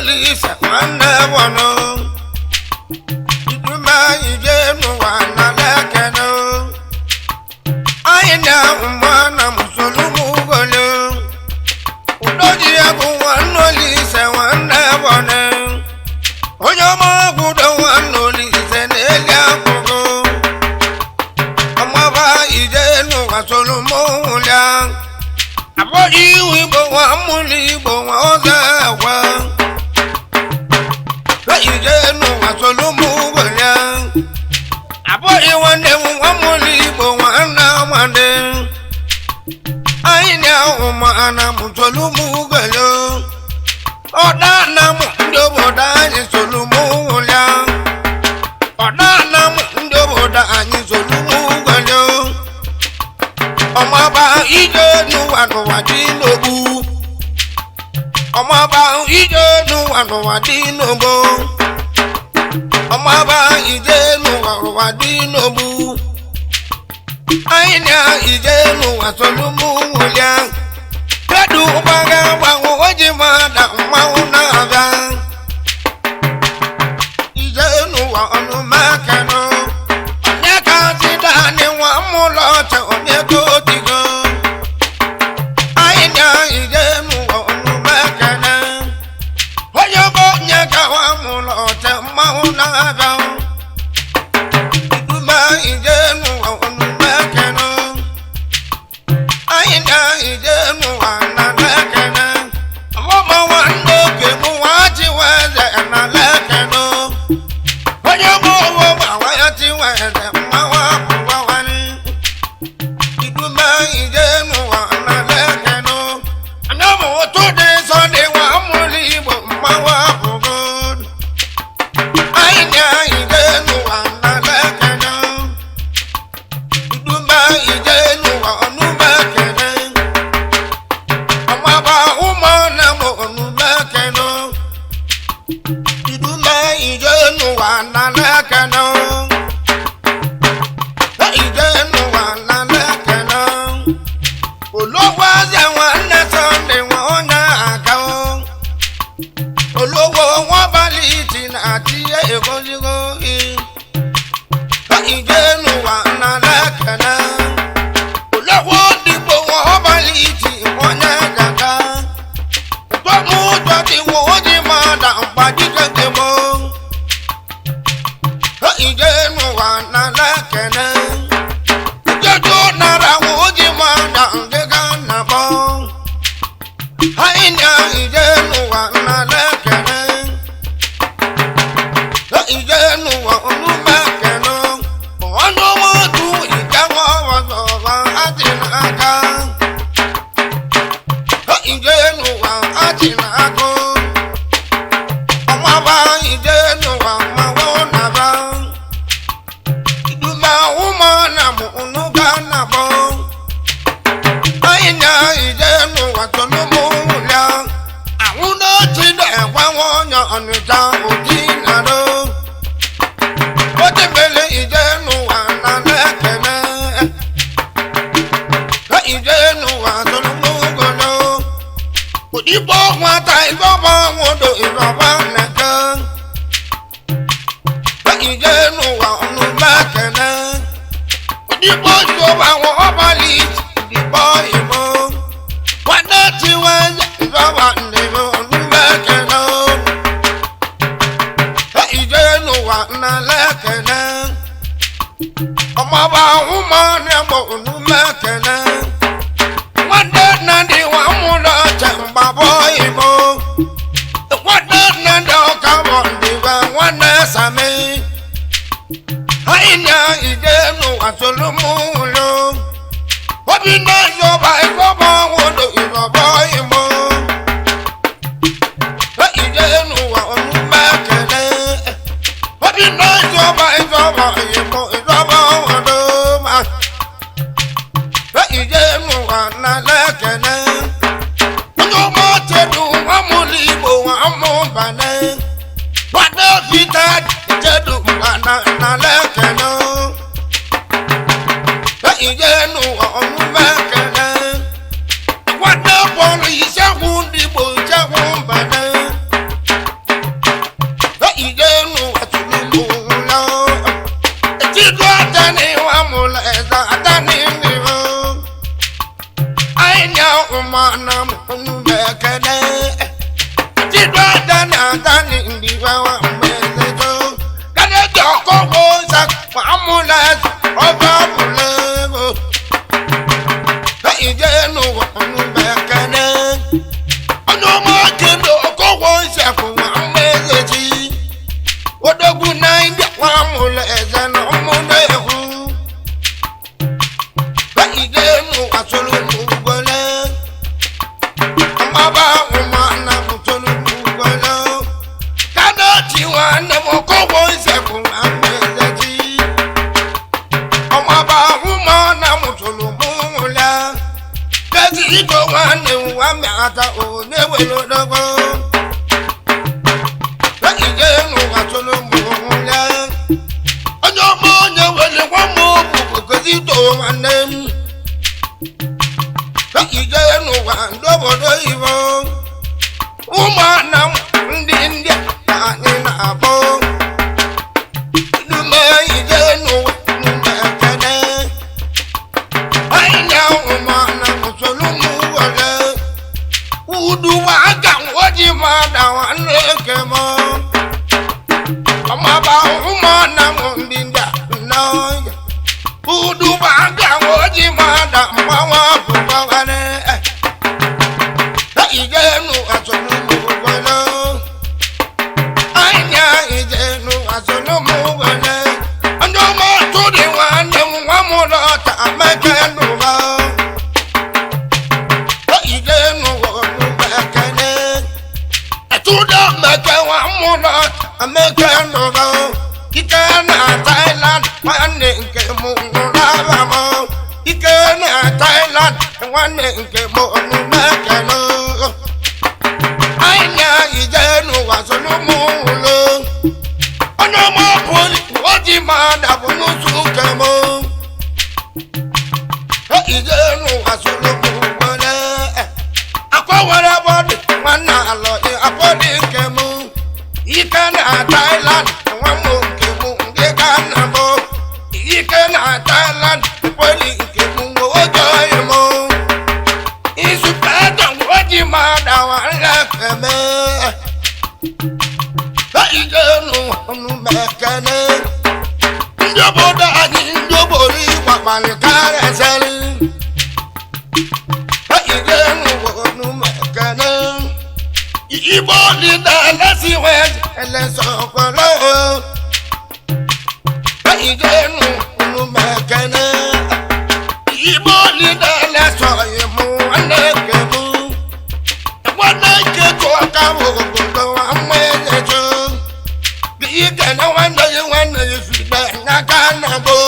noli se wana wono iduma ije no wana lekeno ayina umana musulumu golo udoji abu wanoli se wana wono oyoma gudo wanoli se nelia gogo amaba ije no wasulumu lia abodi wibo wa muli bo wa ozawa ije no wasulumu golia abodi wande wa muli bo wa na wande ainya umana musulumu golo odana mu ndoboda ni sulumu golia odana mu ndoboda ni sulumu golo ọmọba ije nuwa nuwa dinobu ọmọba ije nuwa nuwa dinobu ọmọba ije nuwa nuwa dinobu aina ije nuwa solumu wulia kedu ubaga wangu ojima da mmanwu na-abịa ije nuwa ọnụ makano onye ka si dani nwa mụlọ ọcha onye ka otigo aina ije nuwa ọnụ makana onye bụ onye ka nwa mụlọ ọcha mmanwu na-abịa iduma ije nuwa ọnụ makana aina ije nuwa na lekana ọmụma nwanne oke mụ nwachi weze na lekana onye bụ owo ma waya ti weze mmanwa bụwawani iduma ije nuwa na lekana anamụ otu dị nsọ dị nwa mụrụ igbo mmanwa bụgod aina ije nuwa na lekana iduma ije nuwa ọnụ mekene ọmaba ụmụ na mụ ọnụ mekene iduma ije nuwa na lekene ije nuwa na lekene olówó azẹ nwanne sọnde nwa onye aka olówó wọn bali iti na ati egozigo ije nuwa na lekene olówó dìbò wọn bali iti onye gada tọmú jọdi wọn oji máa dà mpadi keke mo ije nuwa na lekene ijejo nara wọn oji máa dà ngega nabọ aina ije nuwa na lekene ije nuwa ọnụ mekene ọnụ wotu ijawo wọzọba ati n'aka ije nuwa ati n'aka ọmọba ije nuwa mawo naba iduma ụmụ na mụ nuga nabọ aina ije nuwa tolumu wulia ahụ n'otu na-egwa nwonye ọnụja oti nado otebele ije nuwa na lekene ije nuwa tolumu golo odigbo nwata ịzọba nwodo ịzọba nneke ije nuwa ọnụ mekene odigbo ịzọba nwa ọbali iti odigbo imo nwanne tiwe ịzọba ndebe ọnụ mekene ije nuwa na lekene ọmọba ụmụ na-egbo ọnụ mekene nwanne nna ndị nwa mụlọ ọcha mgbabọ imo nwanne nna ndị ọka bụ ndịgwa nwanne sami aina ije nuwa solumu ụlọ obi na-ezọba ịzọba nwodo ịzọba imo ije nuwa ọnụ mekene obi na-ezọba ịzọba imo ịzọba nwodo ma ije nuwa na lekene onye ọma chedu nwa mụrụ igbo nwa mụbane nwanne vita chedu mba na lekene ije nuwa ọnụ mekene nwanne bọọlụ isekwu ndị igbo isekwu mbane na dani ndi wa mwezo kana joko woza amula oba bulego ta ijenu wonu bekane ono mo kendo ko woza ko mwezo ji odogu na ndi wa amula ezano mo nehu ta ijenu asulu mugole amaba umana mutulu mugole kana tiwana mo ko woza ko Iko wane wame ata o newelo dogo La ijenu atolo mwole Onyo monye wele wamo buko kazito wanem La ijenu wandobo do iwo Umana ndi ndi Tani na abo Nume ijenu nume kene Ainya umana Udu waga wadi mada waneke mo Mama ba umana mbinda noya Udu waga wadi mada mwawa kubawane Ijenu asonu mugwele Anya ijenu asonu mugwele Ando mo tudi wane mwamulota amekenu wa American no Ikana Thailand one nke munulamo Ikana Thailand one nke munulakano Anya ijenu wasulumulo Ono mo poli wadi mada bunusukemo Ijenu wasulumule Akwawara body wana alo apodi nkemo Ikana Thailand, wamu kemu ngekana mo. Ikana Thailand, poli kemu ngojoyemo. Isupata ngoji mada wala keme. Ijenu wanu mekane. Njoboda njobori wapale kare seli. Ijenu wanu mekane. Ibo lida lesi wej eleso kwalo Ijenu unu mekene Ibo lida leso yemu anekemu Waneke kwa kawo kundo wa mwezecho Biikene wane yifide nakanabo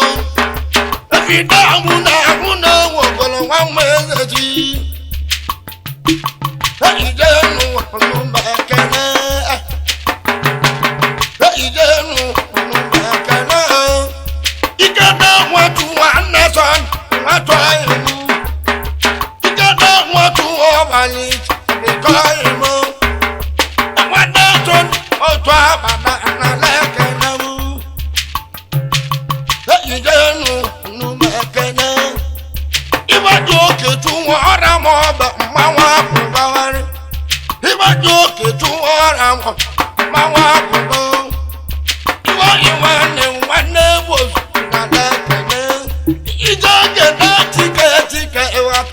Fide amuna wogolo wa mwezechi Ijenu unu mekene Ijenu unu mekene Ikada watu wanason watu ayemu Ikada watu wabali Bikoyemu Wadaton otu abada analekene Ijenu unu mekene Iwaju oketu wara mobe mmawa kubawari Iwaju oketu wara mobe mmawa kubawari Iwane bozu na lekene Ijoge na tike ewa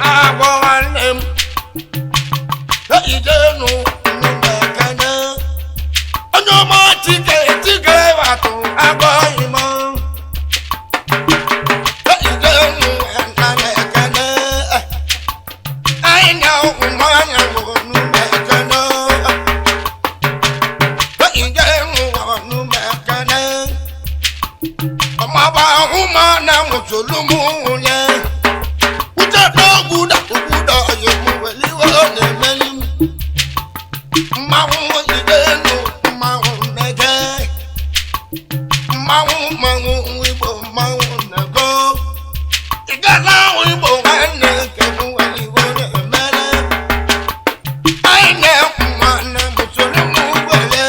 Agbo wanem Ijenu numekene Onyo mo tike ewa tu agbo imo Ijenu na lekene Ainya umanya numekene Ijenu numekene Amaba umana musulumu ye Uja doguda yemu weliwo nemelim Mawu idenu mawu nege Mawu wibo mawu nego Igala wibo wane kemu weliwo nemele Aine umana musulumu wele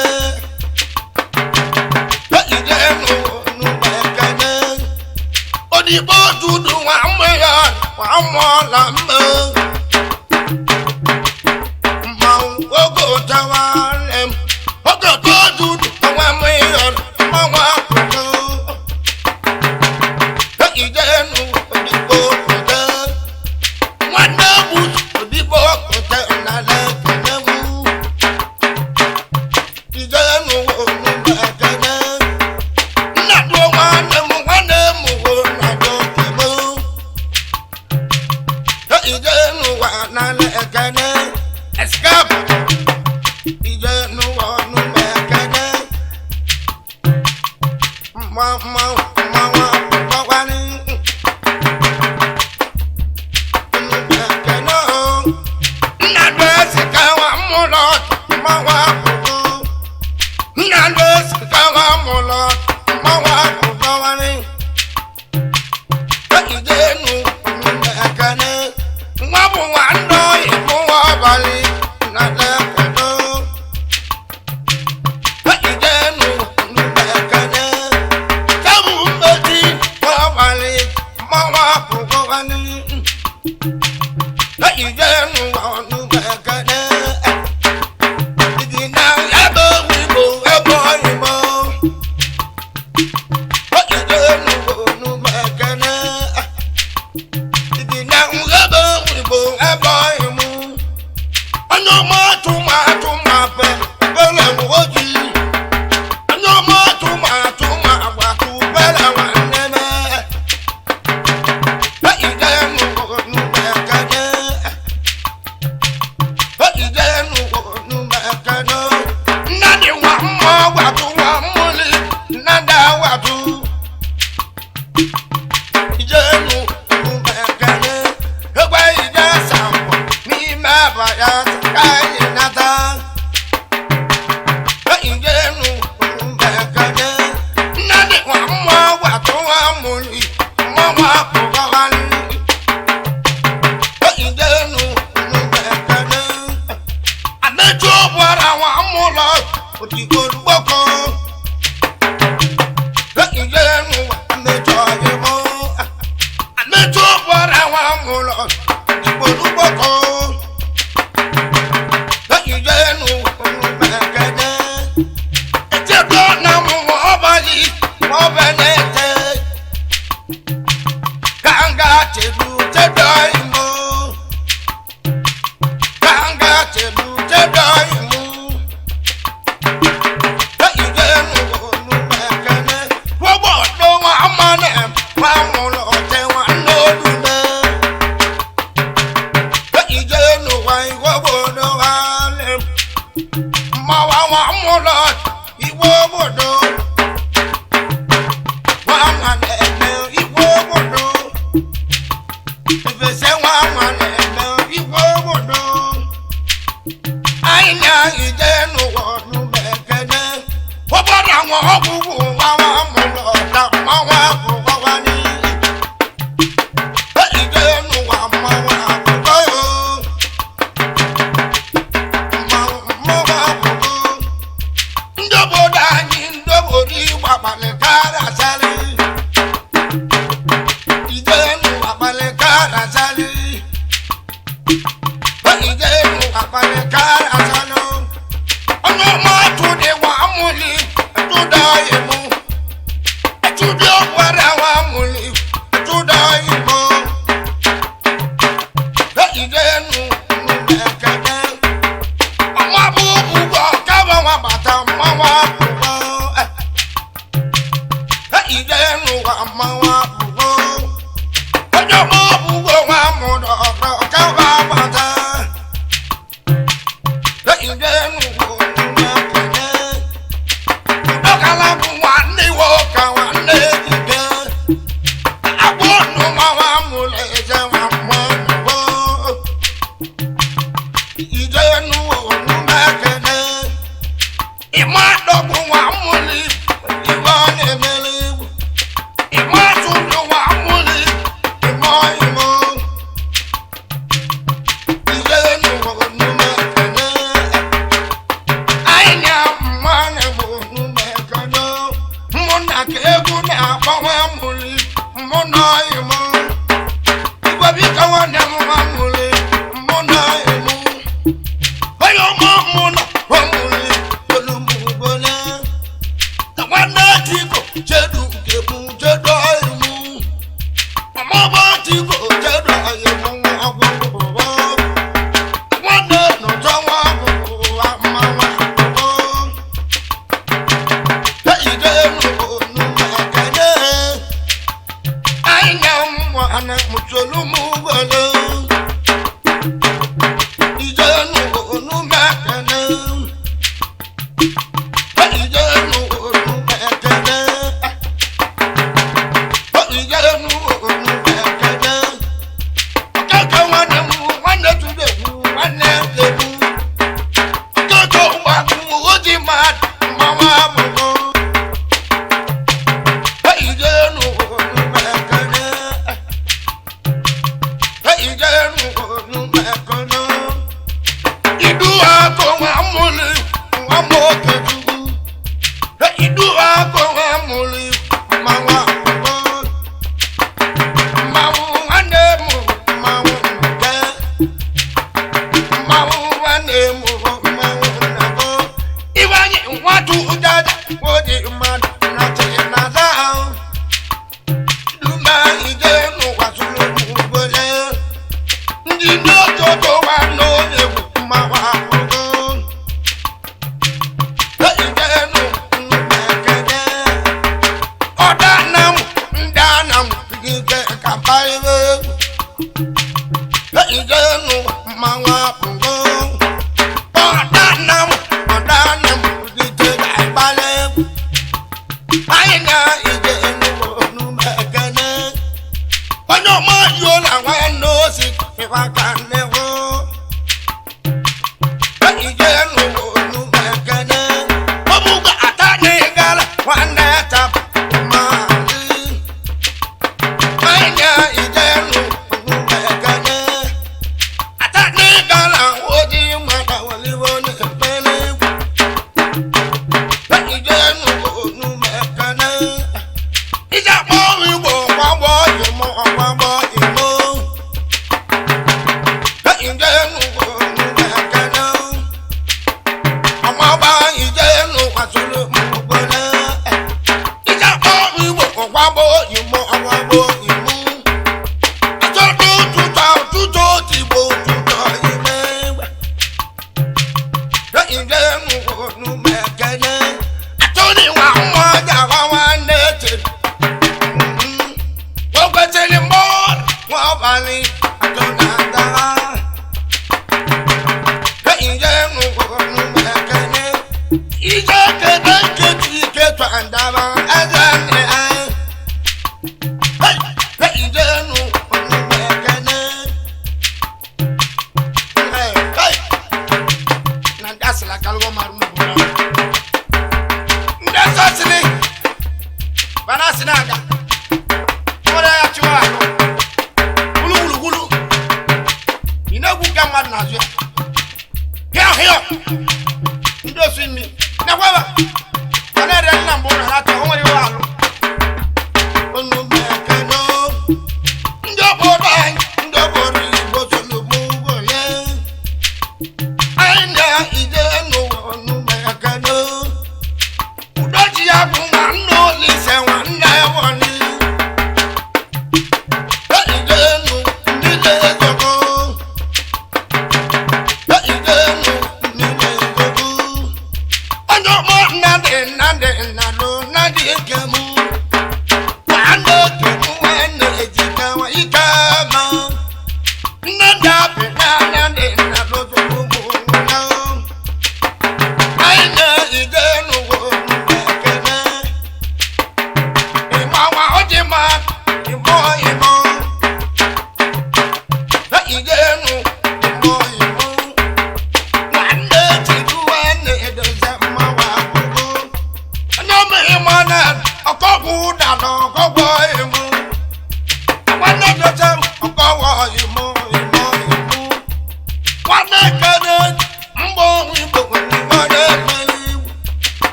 Ijenu numekene Odibo dudu wa mweya wa mwola mbe Ngwogwo tawale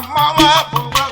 Mama,